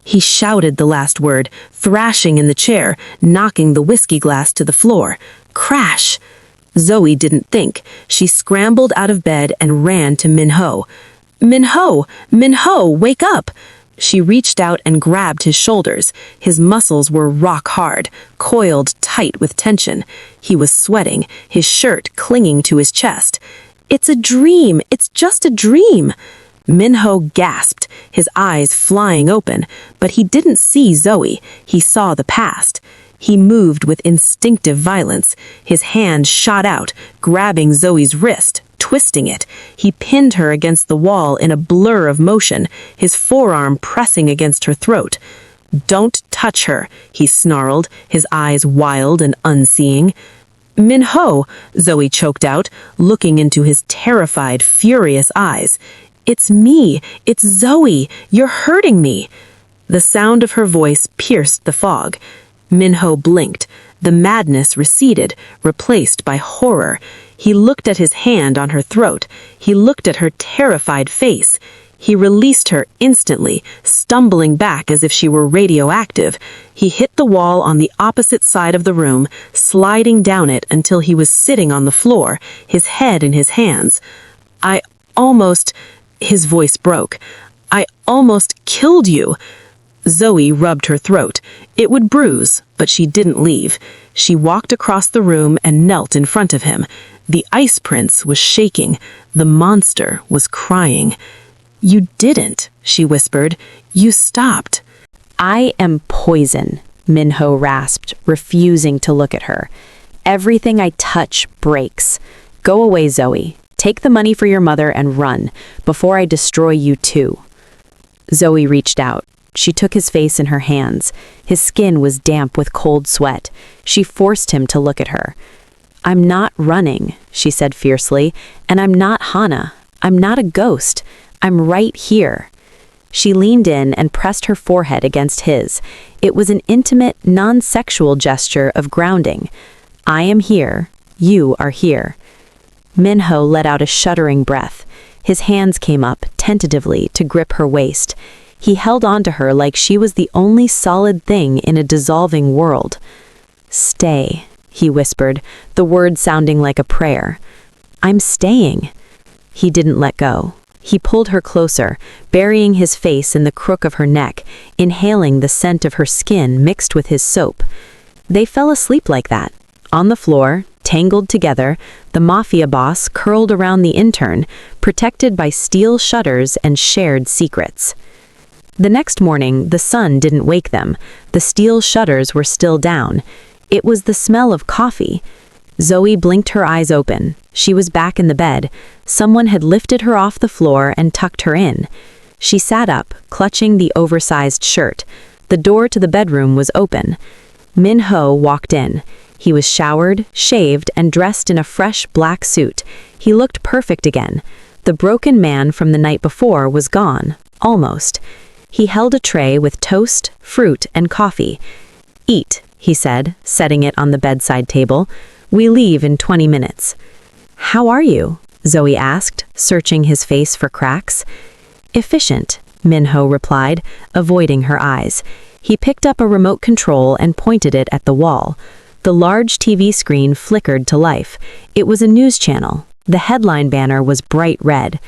He shouted the last word, thrashing in the chair, knocking the whiskey glass to the floor. Crash! Zoe didn't think. She scrambled out of bed and ran to Min-ho. "Min-ho! Min-ho, wake up!" She reached out and grabbed his shoulders. His muscles were rock hard, coiled tight with tension. He was sweating, his shirt clinging to his chest. "It's a dream! It's just a dream!" Min-ho gasped, his eyes flying open, but he didn't see Zoe. He saw the past. He moved with instinctive violence. His hand shot out, grabbing Zoe's wrist, twisting it. He pinned her against the wall in a blur of motion, his forearm pressing against her throat. "Don't touch her," he snarled, his eyes wild and unseeing. "Min-ho," Zoe choked out, looking into his terrified, furious eyes. "It's me. It's Zoe. You're hurting me." The sound of her voice pierced the fog. Min-ho blinked. The madness receded, replaced by horror. He looked at his hand on her throat. He looked at her terrified face. He released her instantly, stumbling back as if she were radioactive. He hit the wall on the opposite side of the room, sliding down it until he was sitting on the floor, his head in his hands. "I almost..." His voice broke. "I almost killed you." Zoe rubbed her throat. It would bruise, but she didn't leave. She walked across the room and knelt in front of him. The ice prince was shaking. The monster was crying. "You didn't," she whispered. "You stopped." "I am poison," Min-ho rasped, refusing to look at her. "Everything I touch breaks. Go away, Zoe. Take the money for your mother and run, before I destroy you too." Zoe reached out. She took his face in her hands. His skin was damp with cold sweat. She forced him to look at her. "I'm not running," she said fiercely, "and I'm not Hana. I'm not a ghost. I'm right here." She leaned in and pressed her forehead against his. It was an intimate, non-sexual gesture of grounding. "I am here. You are here." Min-ho let out a shuddering breath. His hands came up, tentatively, to grip her waist. He held on to her like she was the only solid thing in a dissolving world. "Stay," he whispered, the word sounding like a prayer. "I'm staying." He didn't let go. He pulled her closer, burying his face in the crook of her neck, inhaling the scent of her skin mixed with his soap. They fell asleep like that, on the floor, tangled together, the mafia boss curled around the intern, protected by steel shutters and shared secrets. The next morning, the sun didn't wake them. The steel shutters were still down. It was the smell of coffee. Zoe blinked her eyes open. She was back in the bed. Someone had lifted her off the floor and tucked her in. She sat up, clutching the oversized shirt. The door to the bedroom was open. Min-ho walked in. He was showered, shaved, and dressed in a fresh black suit. He looked perfect again. The broken man from the night before was gone, almost. He held a tray with toast, fruit, and coffee. "Eat," he said, setting it on the bedside table. "We leave in 20 minutes. "How are you?" Zoe asked, searching his face for cracks. "Efficient," Min-ho replied, avoiding her eyes. He picked up a remote control and pointed it at the wall. The large TV screen flickered to life. It was a news channel. The headline banner was bright red.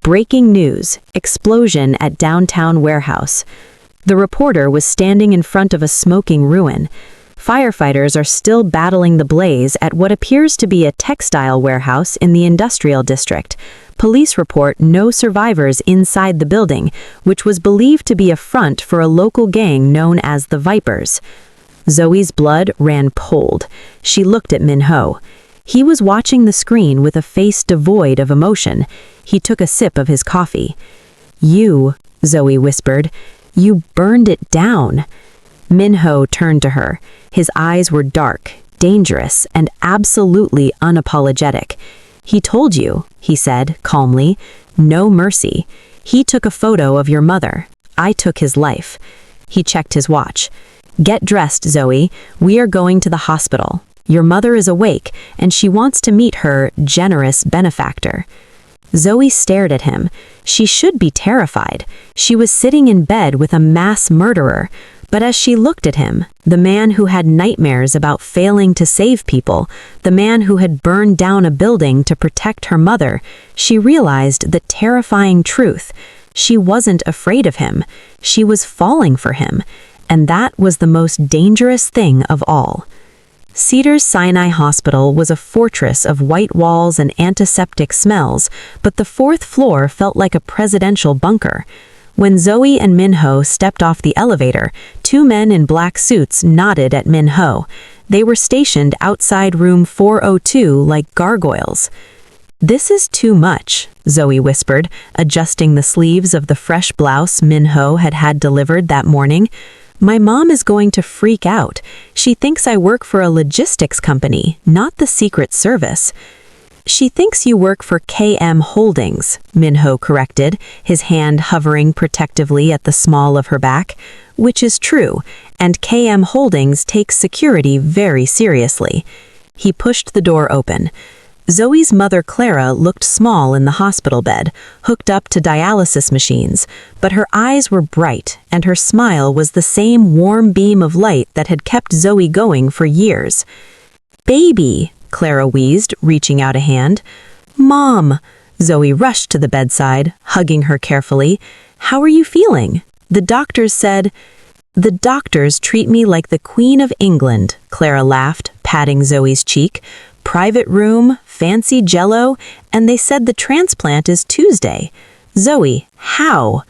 "Breaking news, explosion at downtown warehouse." The reporter was standing in front of a smoking ruin. Firefighters are still battling the blaze at what appears to be a textile warehouse in the industrial district. Police report no survivors inside the building, which was believed to be a front for a local gang known as the Vipers. Zoe's blood ran cold. She looked at Min-ho. He was watching the screen with a face devoid of emotion. He took a sip of his coffee. "You," Zoe whispered, "you burned it down." Min-ho turned to her. His eyes were dark, dangerous, and absolutely unapologetic. "He told you," he said, calmly. "No mercy. He took a photo of your mother. I took his life." He checked his watch. "Get dressed, Zoe. We are going to the hospital. Your mother is awake, and she wants to meet her generous benefactor." Zoe stared at him. She should be terrified. She was sitting in bed with a mass murderer. But as she looked at him, the man who had nightmares about failing to save people, the man who had burned down a building to protect her mother, she realized the terrifying truth. She wasn't afraid of him. She was falling for him, and that was the most dangerous thing of all. Cedars-Sinai Hospital was a fortress of white walls and antiseptic smells, but the fourth floor felt like a presidential bunker. When Zoe and Min-ho stepped off the elevator, two men in black suits nodded at Min-ho. They were stationed outside room 402 like gargoyles. "This is too much," Zoe whispered, adjusting the sleeves of the fresh blouse Min-ho had had delivered that morning. "My mom is going to freak out. She thinks I work for a logistics company, not the Secret Service." "She thinks you work for KM Holdings," Min-ho corrected, his hand hovering protectively at the small of her back. "Which is true, and KM Holdings takes security very seriously." He pushed the door open. Zoe's mother Clara looked small in the hospital bed, hooked up to dialysis machines, but her eyes were bright, and her smile was the same warm beam of light that had kept Zoe going for years. "Baby," Clara wheezed, reaching out a hand. "Mom!" Zoe rushed to the bedside, hugging her carefully. "How are you feeling?" "The doctors said—" "The doctors treat me like the Queen of England," Clara laughed, patting Zoe's cheek. "Private room, fancy jello, and they said the transplant is Tuesday." "Zoe, how?"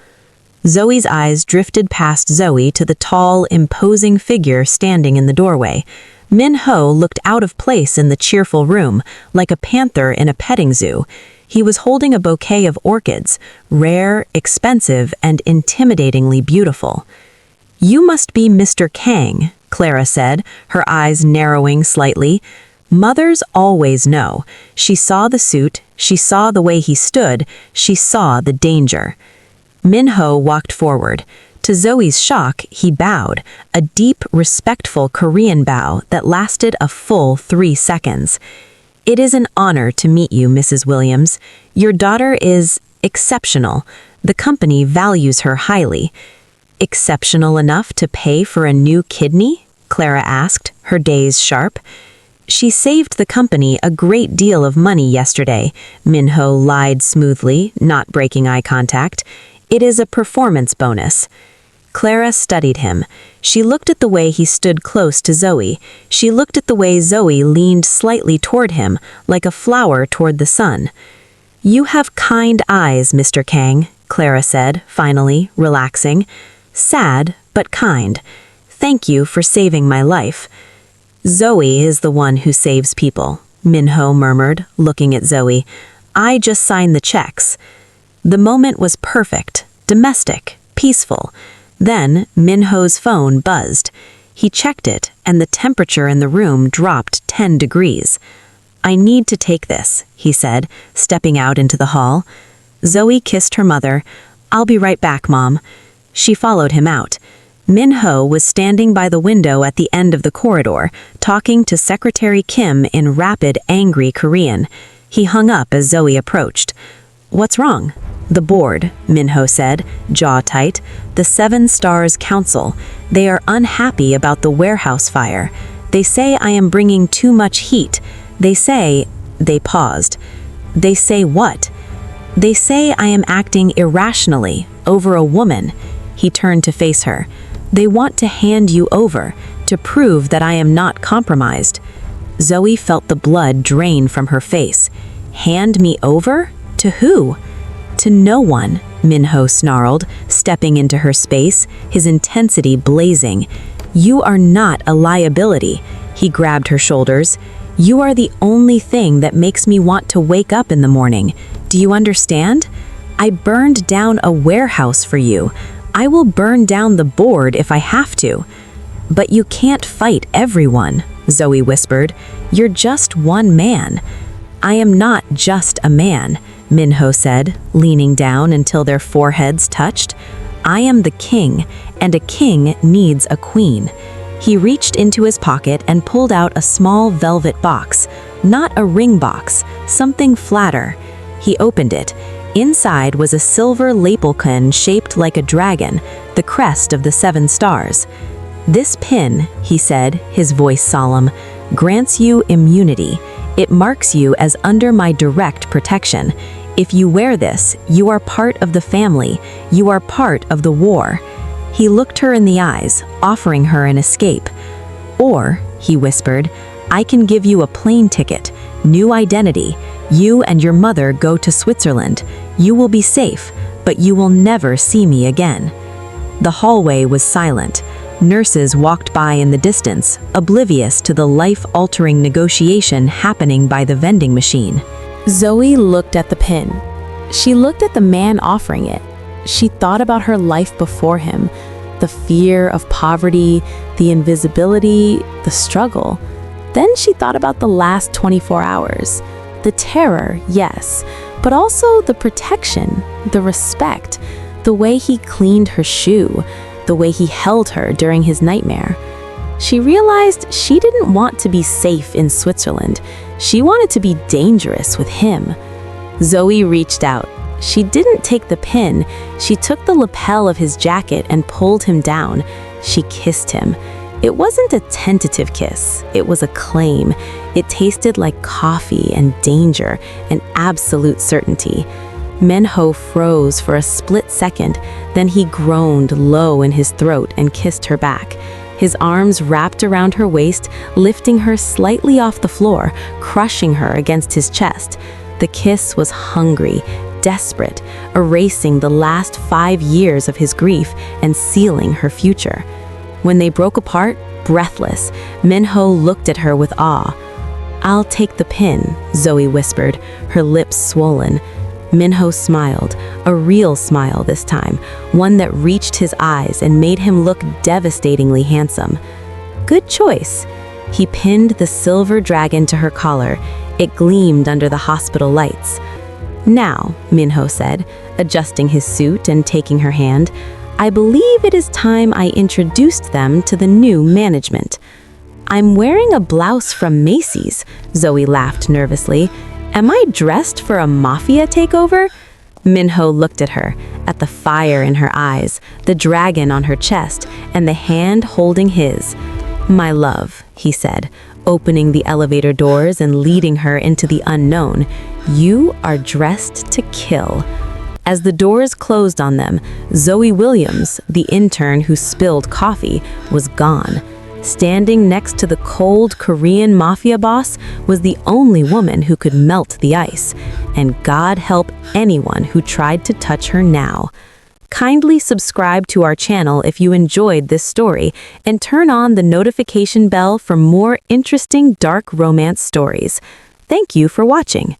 Zoe's eyes drifted past Zoe to the tall, imposing figure standing in the doorway. Min-ho looked out of place in the cheerful room, like a panther in a petting zoo. He was holding a bouquet of orchids, rare, expensive, and intimidatingly beautiful. "You must be Mr. Kang," Clara said, her eyes narrowing slightly. Mothers always know. She saw the suit, she saw the way he stood, she saw the danger. Min-ho walked forward. To Zoe's shock, he bowed, a deep, respectful Korean bow that lasted a full 3 seconds. "It is an honor to meet you, Mrs. Williams. Your daughter is exceptional. The company values her highly." "Exceptional enough to pay for a new kidney?" Clara asked, her gaze sharp. "She saved the company a great deal of money yesterday," Min-ho lied smoothly, not breaking eye contact. "It is a performance bonus." Clara studied him. She looked at the way he stood close to Zoe. She looked at the way Zoe leaned slightly toward him, like a flower toward the sun. "You have kind eyes, Mr. Kang," Clara said, finally, relaxing. "Sad, but kind. Thank you for saving my life." "Zoe is the one who saves people," Min-ho murmured, looking at Zoe. "I just sign the checks." The moment was perfect, domestic, peaceful. Then Min-ho's phone buzzed. He checked it, and the temperature in the room dropped 10 degrees. "I need to take this," he said, stepping out into the hall. Zoe kissed her mother. "I'll be right back, Mom." She followed him out. Min-ho was standing by the window at the end of the corridor, talking to Secretary Kim in rapid, angry Korean. He hung up as Zoe approached. "What's wrong?" "The board," Min-ho said, jaw tight. "The Seven Stars Council. They are unhappy about the warehouse fire. They say I am bringing too much heat. They say—" They paused. "They say what?" "They say I am acting irrationally, over a woman." He turned to face her. "They want to hand you over, to prove that I am not compromised." Zoe felt the blood drain from her face. "Hand me over? To who?" "To no one," Min-ho snarled, stepping into her space, his intensity blazing. "You are not a liability." He grabbed her shoulders. "You are the only thing that makes me want to wake up in the morning. Do you understand? I burned down a warehouse for you. I will burn down the board if I have to." "But you can't fight everyone," Zoe whispered. "You're just one man." "I am not just a man," Min-ho said, leaning down until their foreheads touched. "I am the king, and a king needs a queen." He reached into his pocket and pulled out a small velvet box, not a ring box, something flatter. He opened it. Inside was a silver lapel-pin shaped like a dragon, the crest of the 7 stars. "This pin," he said, his voice solemn, "grants you immunity. It marks you as under my direct protection. If you wear this, you are part of the family. You are part of the war. He looked her in the eyes, offering her an escape. Or, he whispered, I can give you a plane ticket, new identity. You and your mother go to Switzerland. You will be safe, but you will never see me again. The hallway was silent. Nurses walked by in the distance, oblivious to the life-altering negotiation happening by the vending machine. Zoe looked at the pin. She looked at the man offering it. She thought about her life before him, the fear of poverty, the invisibility, the struggle. Then she thought about the last 24 hours. The terror, yes, but also the protection, the respect, the way he cleaned her shoe, the way he held her during his nightmare. She realized she didn't want to be safe in Switzerland. She wanted to be dangerous with him. Zoe reached out. She didn't take the pin. She took the lapel of his jacket and pulled him down. She kissed him. It wasn't a tentative kiss. It was a claim. It tasted like coffee and danger and absolute certainty. Min-ho froze for a split second, then he groaned low in his throat and kissed her back. His arms wrapped around her waist, lifting her slightly off the floor, crushing her against his chest. The kiss was hungry, desperate, erasing the last 5 years of his grief and sealing her future. When they broke apart, breathless, Min-ho looked at her with awe. I'll take the pin, Zoe whispered, her lips swollen. Min-ho smiled, a real smile this time, one that reached his eyes and made him look devastatingly handsome. Good choice. He pinned the silver dragon to her collar. It gleamed under the hospital lights. Now, Min-ho said, adjusting his suit and taking her hand, I believe it is time I introduced them to the new management. I'm wearing a blouse from Macy's, Zoe laughed nervously. Am I dressed for a mafia takeover? Min-ho looked at her, at the fire in her eyes, the dragon on her chest, and the hand holding his. My love, he said, opening the elevator doors and leading her into the unknown. You are dressed to kill. As the doors closed on them, Zoe Williams, the intern who spilled coffee, was gone. Standing next to the cold Korean Mafia boss was the only woman who could melt the ice, and God help anyone who tried to touch her now. Kindly subscribe to our channel if you enjoyed this story, and turn on the notification bell for more interesting dark romance stories. Thank you for watching.